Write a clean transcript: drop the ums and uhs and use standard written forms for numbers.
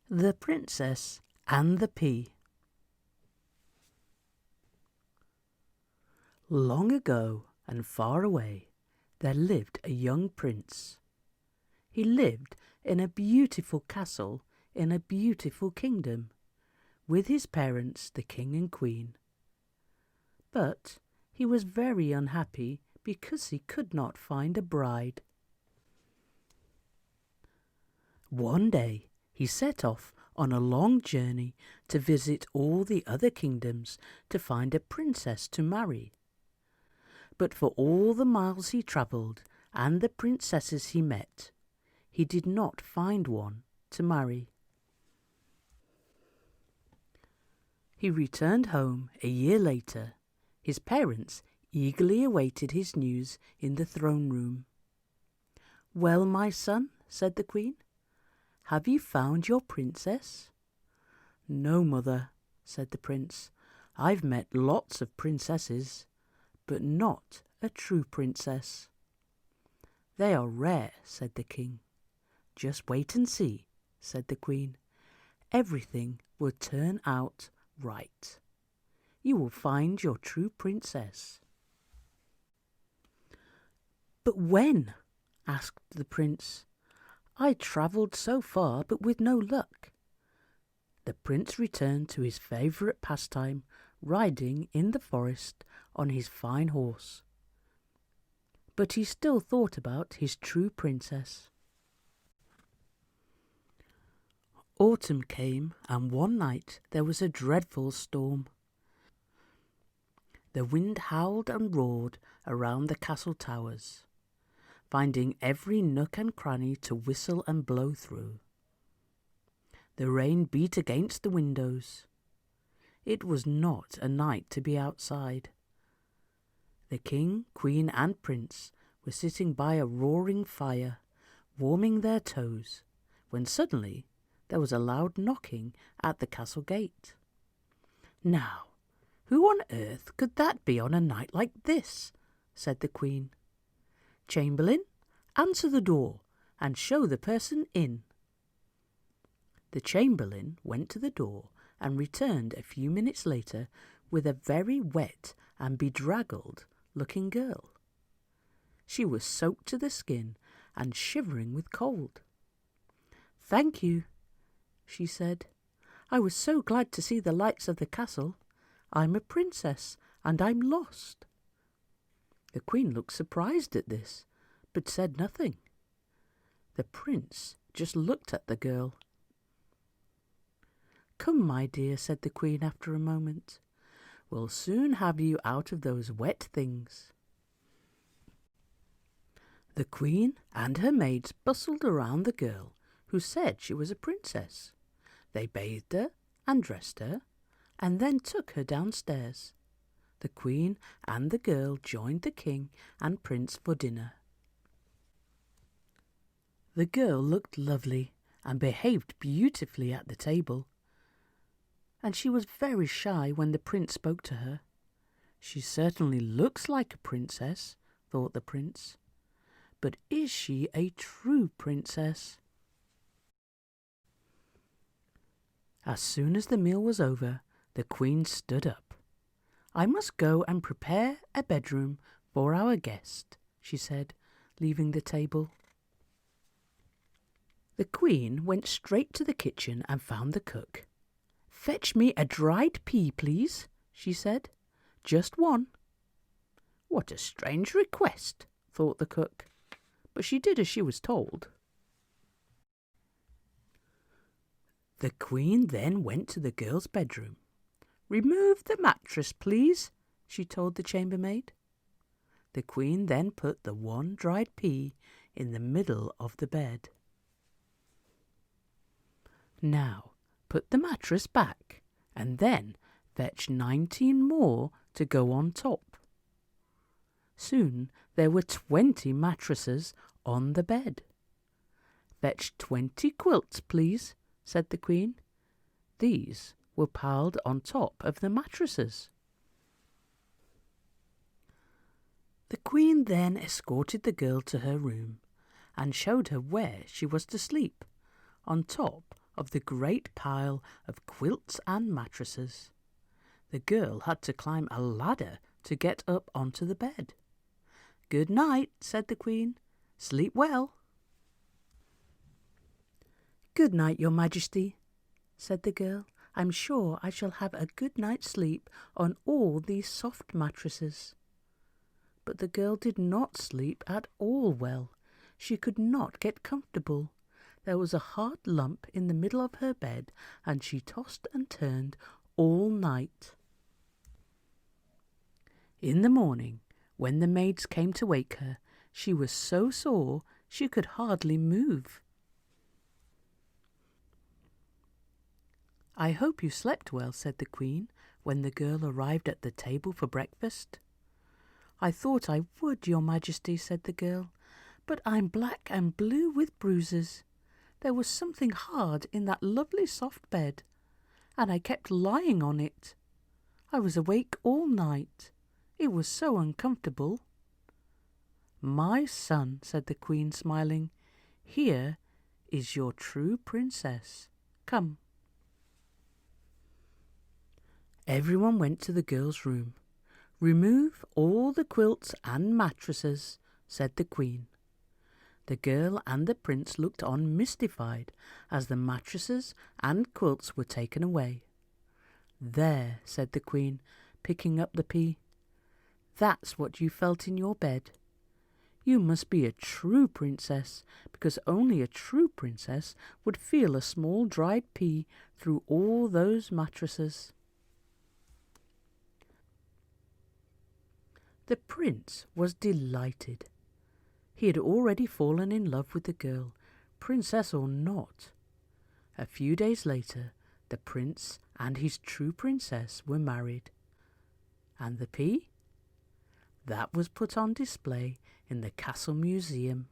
The Princess and the Pea. Long ago and far away, there lived a young prince. He lived in a beautiful castle in a beautiful kingdom, with his parents, the king and queen. But he was very unhappy because he could not find a bride. One day he set off on a long journey to visit all the other kingdoms to find a princess to marry. But for all the miles he travelled and the princesses he met, he did not find one to marry. He returned home a year later. His parents eagerly awaited his news in the throne room. "Well, my son," said the queen, "have you found your princess?" "No, mother," said the prince. "I've met lots of princesses, but not a true princess." "They are rare," said the king. "Just wait and see," said the queen. "Everything will turn out right. You will find your true princess." "But when?" asked the prince. "I travelled so far, but with no luck." The prince returned to his favourite pastime, riding in the forest on his fine horse. But he still thought about his true princess. Autumn came, and one night there was a dreadful storm. The wind howled and roared around the castle towers, finding every nook and cranny to whistle and blow through. The rain beat against the windows. It was not a night to be outside. The king, queen, and prince were sitting by a roaring fire, warming their toes, when suddenly there was a loud knocking at the castle gate. "Now, who on earth could that be on a night like this?" said the queen. "Chamberlain, answer the door and show the person in." The chamberlain went to the door and returned a few minutes later with a very wet and bedraggled-looking girl. She was soaked to the skin and shivering with cold. "Thank you," she said. "I was so glad to see the lights of the castle. I'm a princess and I'm lost." The queen looked surprised at this, but said nothing. The prince just looked at the girl. "Come, my dear," said the queen after a moment. "We'll soon have you out of those wet things." The queen and her maids bustled around the girl, who said she was a princess. They bathed her and dressed her, and then took her downstairs. The queen and the girl joined the king and prince for dinner. The girl looked lovely and behaved beautifully at the table, and she was very shy when the prince spoke to her. "She certainly looks like a princess," thought the prince. "But is she a true princess?" As soon as the meal was over, the queen stood up. "I must go and prepare a bedroom for our guest," she said, leaving the table. The queen went straight to the kitchen and found the cook. "Fetch me a dried pea, please," she said. "Just one." "What a strange request," thought the cook, but she did as she was told. The queen then went to the girl's bedroom. "Remove the mattress, please," she told the chambermaid. The queen then put the one dried pea in the middle of the bed. "Now put the mattress back, and then fetch 19 more to go on top." Soon there were 20 mattresses on the bed. "Fetch 20 quilts, please," said the queen. These were piled on top of the mattresses. The queen then escorted the girl to her room and showed her where she was to sleep, on top of the great pile of quilts and mattresses. The girl had to climb a ladder to get up onto the bed. "Good night," said the Queen. "Sleep well." "Good night, Your Majesty," said the girl. "I'm sure I shall have a good night's sleep on all these soft mattresses." But the girl did not sleep at all well. She could not get comfortable. There was a hard lump in the middle of her bed, and she tossed and turned all night. In the morning, when the maids came to wake her, she was so sore she could hardly move. "I hope you slept well," said the Queen, when the girl arrived at the table for breakfast. "I thought I would, Your Majesty," said the girl, "but I'm black and blue with bruises. There was something hard in that lovely soft bed, and I kept lying on it. I was awake all night. It was so uncomfortable." "My son," said the Queen, smiling, "here is your true princess. Come." Everyone went to the girl's room. "Remove all the quilts and mattresses," said the Queen. The girl and the prince looked on mystified as the mattresses and quilts were taken away. "There," said the Queen, picking up the pea. "That's what you felt in your bed. You must be a true princess, because only a true princess would feel a small dried pea through all those mattresses." The prince was delighted. He had already fallen in love with the girl, princess or not. A few days later, the prince and his true princess were married. And the pea? That was put on display in the castle museum.